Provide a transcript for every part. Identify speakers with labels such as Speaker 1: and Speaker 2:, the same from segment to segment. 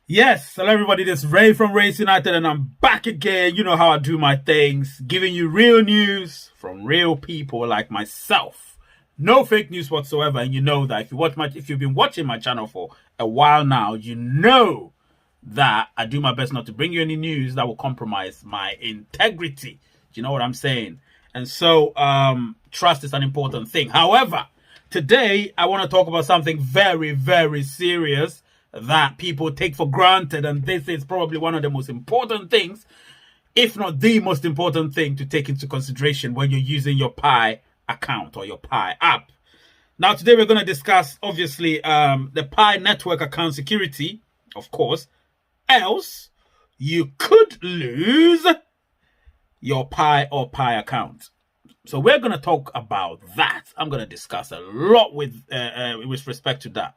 Speaker 1: Yes, hello everybody, this is Ray from Race United and I'm back again. You know how I do my things, giving you real news from real people like myself. No fake news whatsoever, and you know that if you've been watching my channel for a while now, you know that I do my best not to bring you any news that will compromise my integrity. Do you know what I'm saying? And so trust is an important thing. However, today I want to talk about something very, very serious that people take for granted, and this is probably one of the most important things, if not the most important thing, to take into consideration when you're using your Pi account or your Pi app. Now, today we're going to discuss, obviously, the Pi network account security, of course, else you could lose your Pi or Pi account. So we're going to talk about that. I'm going to discuss a lot with respect to that.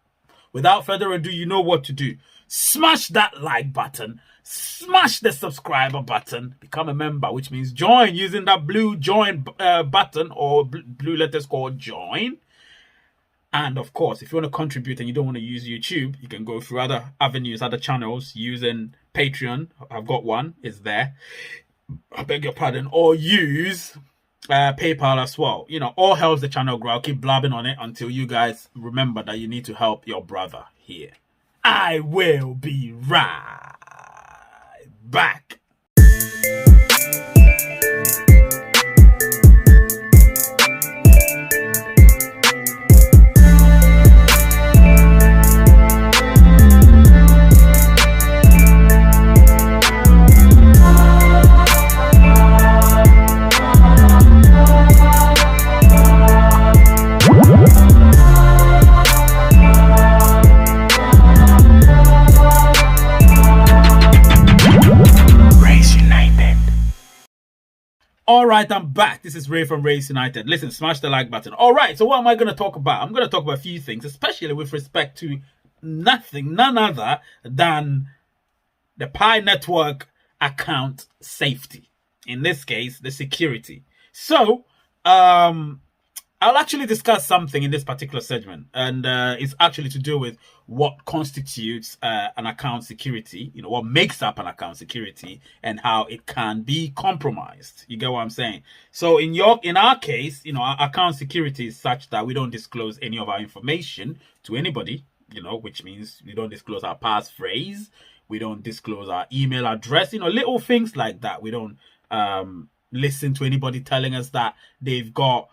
Speaker 1: Without further ado, you know what to do. Smash that like button. Smash the subscriber button. Become a member, which means join using that blue join button or blue letters called join. And of course, if you want to contribute and you don't want to use YouTube, you can go through other avenues, other channels using Patreon. I've got one. It's there. I beg your pardon. Or use PayPal as well. You know, all helps the channel grow. I'll keep blabbing on it until you guys remember that you need to help your brother here. I will be right back. All right, I'm back. This is Ray from Race United. Listen, smash the like button. All right, so what am I going to talk about? I'm going to talk about a few things, especially with respect to none other than the Pi network account safety. In this case, the security. So, I'll actually discuss something in this particular segment, and it's actually to do with what constitutes an account security, you know, what makes up an account security and how it can be compromised. You get what I'm saying? So in our case, you know, our account security is such that we don't disclose any of our information to anybody, you know, which means we don't disclose our passphrase, we don't disclose our email address, you know, little things like that. We don't listen to anybody telling us that they've got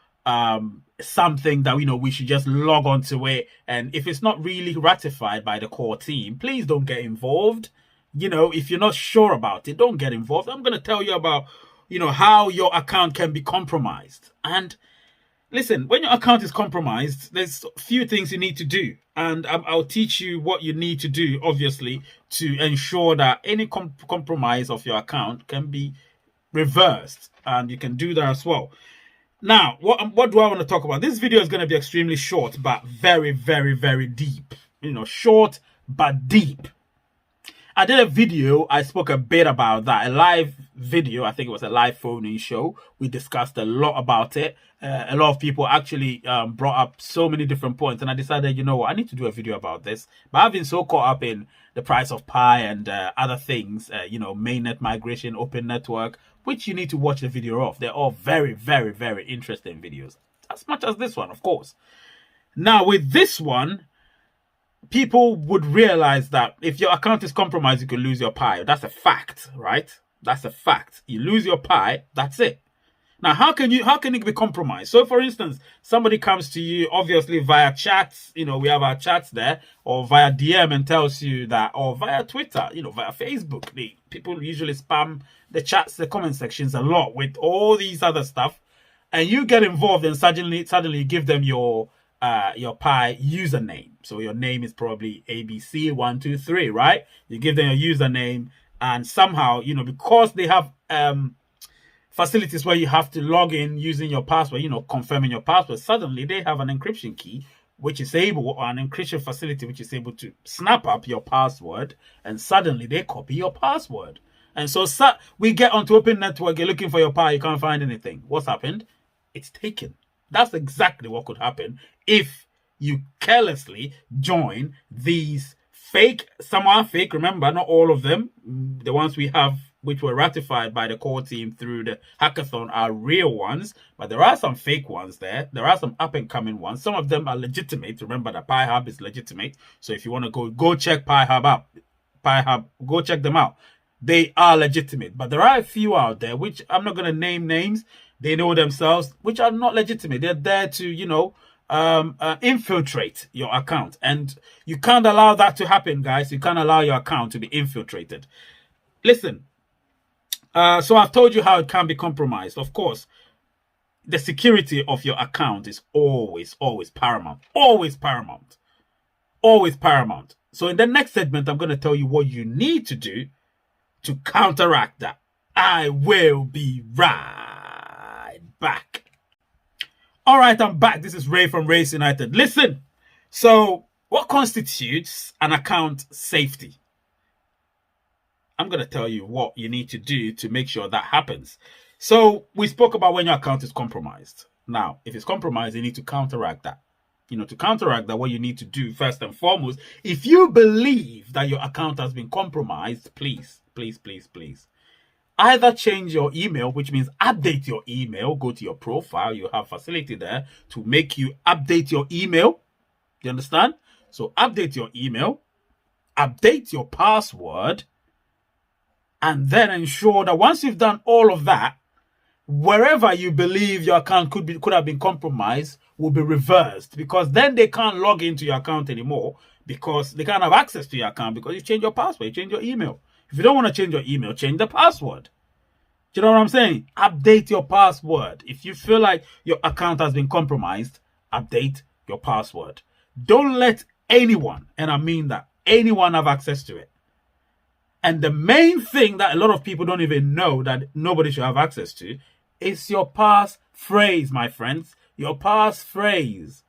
Speaker 1: something that we should just log on to it, and if it's not really ratified by the core team, please don't get involved. You know, if you're not sure about it, don't get involved. I'm going to tell you about how your account can be compromised. And listen, when your account is compromised, there's a few things you need to do, and I'll teach you what you need to do, obviously, to ensure that any compromise of your account can be reversed, and you can do that as well. Now, what do I want to talk about? This video is going to be extremely short, but very, very, very deep. You know, short, but deep. I did a video. I spoke a bit about that. A live video. I think it was a live phone-in show. We discussed a lot about it. A lot of people actually brought up so many different points. And I decided, you know what, I need to do a video about this. But I've been so caught up in the price of Pi and other things, mainnet migration, open network, which you need to watch the video of. They're all very, very, very interesting videos. As much as this one, of course. Now, with this one, people would realize that if your account is compromised, you could lose your Pi. That's a fact, right? That's a fact. You lose your Pi, that's it. Now, how can it be compromised? So, for instance, somebody comes to you, obviously via chats, we have our chats there, or via DM and tells you that, or via Twitter, via Facebook. People usually spam the chats, the comment sections a lot with all these other stuff, and you get involved and suddenly you give them your Pi username. So your name is probably ABC123, right? You give them your username, and somehow, because they have facilities where you have to log in using your password, confirming your password, suddenly they have an encryption key which is able, or an encryption facility which is able to snap up your password, and suddenly they copy your password. And so we get onto open network, you're looking for your Pi, you can't find anything. What's happened? It's taken. That's exactly what could happen if you carelessly join these fake. Some are fake. Remember, not all of them. The ones we have, which were ratified by the core team through the hackathon, are real ones. But there are some fake ones there. There are some up and coming ones. Some of them are legitimate. Remember that Pi-Hub is legitimate. So if you want to go check Pi-Hub out. Pi-Hub, go check them out. They are legitimate. But there are a few out there, which I'm not going to name names. They know themselves, which are not legitimate. They're there to, infiltrate your account. And you can't allow that to happen, guys. You can't allow your account to be infiltrated. Listen, so I've told you how it can be compromised. Of course, the security of your account is always paramount. Always paramount. Always paramount. So in the next segment, I'm going to tell you what you need to do to counteract that. I will be right back. All right, I'm back. This is Ray from Race United. Listen, so what constitutes an account safety? I'm going to tell you what you need to do to make sure that happens. So we spoke about when your account is compromised. Now, if it's compromised, you need to counteract that. To counteract that, what you need to do first and foremost, if you believe that your account has been compromised, please, either change your email, which means update your email. Go to your profile. You have facility there to make you update your email. You understand? So update your email, update your password, and then ensure that once you've done all of that, wherever you believe your account could have been compromised will be reversed, because then they can't log into your account anymore, because they can't have access to your account because you change your password, you change your email. If you don't want to change your email, change the password. Do you know what I'm saying? Update your password. If you feel like your account has been compromised, update your password. Don't let anyone, and I mean that, anyone have access to it. And the main thing that a lot of people don't even know that nobody should have access to is your passphrase, my friends. Your passphrase.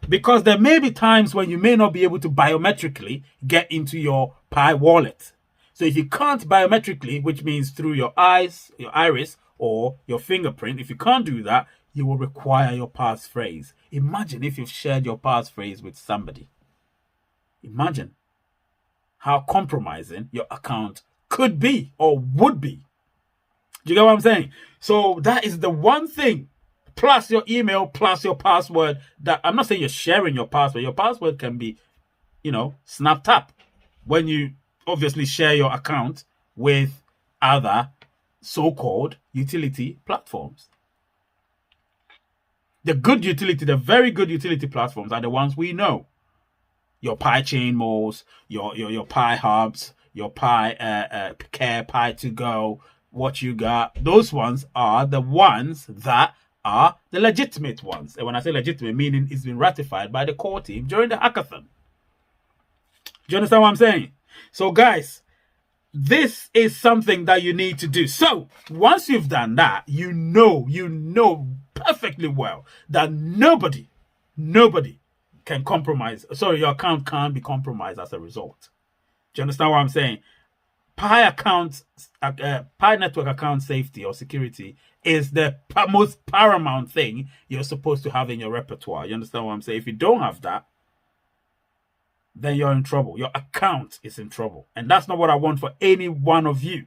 Speaker 1: Because there may be times when you may not be able to biometrically get into your Pi wallet. So if you can't biometrically, which means through your eyes, your iris, or your fingerprint, if you can't do that, you will require your passphrase. Imagine if you've shared your passphrase with somebody. Imagine how compromising your account could be or would be. Do you get what I'm saying? So that is the one thing, plus your email, plus your password, that I'm not saying you're sharing your password. Your password can be, snapped up when you obviously share your account with other so-called utility platforms. The very good utility platforms are the ones we know. Your Pi chain malls, your Pi hubs, your Pi Care, Pi to go, what you got. Those ones are the ones that are the legitimate ones. And when I say legitimate, meaning it's been ratified by the core team during the hackathon. Do you understand what I'm saying? So guys, this is something that you need to do. So once you've done that, you know perfectly well that nobody can compromise. Sorry, your account can't be compromised as a result. Do you understand what I'm saying? Pi network account safety or security is the most paramount thing you're supposed to have in your repertoire. You understand what I'm saying? If you don't have that, then you're in trouble. Your account is in trouble. And that's not what I want for any one of you.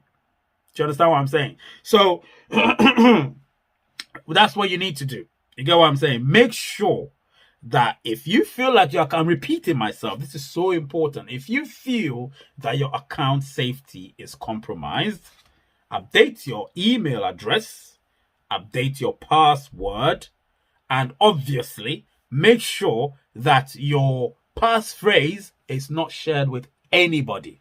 Speaker 1: Do you understand what I'm saying? So that's what you need to do. You get what I'm saying? Make sure that if you feel like I'm repeating myself, this is so important. If you feel that your account safety is compromised, update your email address, update your password, and obviously make sure that your passphrase is not shared with anybody.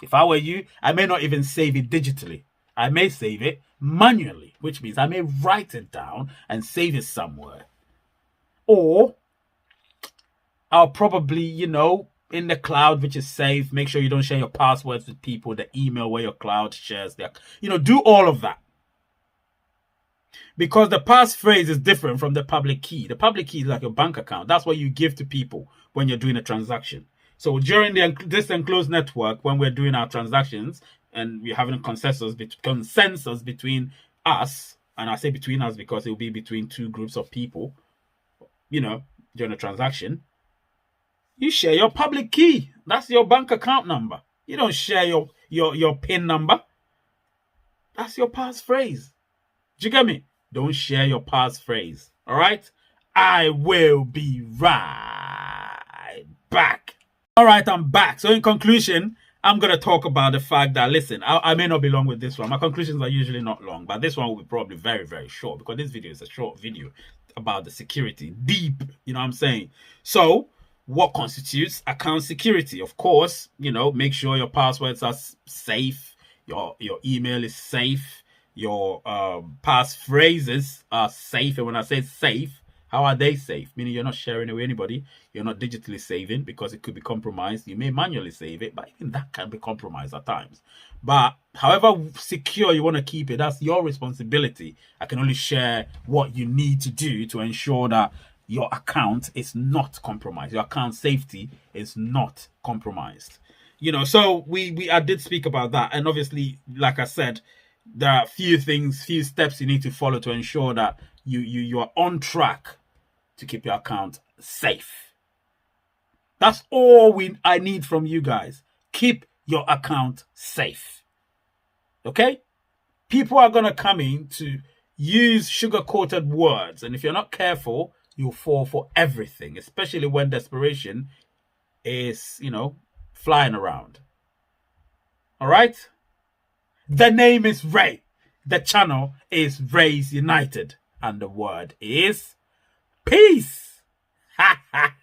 Speaker 1: If I were you, I may not even save it digitally. I may save it manually, which means I may write it down and save it somewhere. Or I'll probably, in the cloud, which is safe. Make sure you don't share your passwords with people, the email where your cloud shares their, do all of that. Because the passphrase is different from the public key. The public key is like your bank account. That's what you give to people when you're doing a transaction. So during this enclosed network, when we're doing our transactions and we're having a consensus between us, and I say between us because it will be between two groups of people, during a transaction, You share your public key. That's your bank account number. You don't share your PIN number. That's your passphrase. Do you get me? Don't share your passphrase. All right? I will be right back. All right, I'm back. So in conclusion, I'm going to talk about the fact that, listen, I may not be long with this one. My conclusions are usually not long, but this one will be probably very, very short because this video is a short video about the security. Deep, you know what I'm saying? So what constitutes account security? Of course, you know, make sure your passwords are safe. Your email is safe. Your passphrases are safe. And when I say safe, how are they safe? Meaning you're not sharing it with anybody. You're not digitally saving because it could be compromised. You may manually save it, but even that can be compromised at times. But however secure you want to keep it, that's your responsibility. I can only share what you need to do to ensure that your account is not compromised. Your account safety is not compromised. You know, so I did speak about that. And obviously, like I said, there are few steps you need to follow to ensure that you are on track to keep your account safe. That's all I need from you guys. Keep your account safe. Okay? People are going to come in to use sugar-coated words. And if you're not careful, you'll fall for everything, especially when desperation is, you know, flying around. All right? The name is Ray. The channel is Rays United. And the word is peace. Ha ha.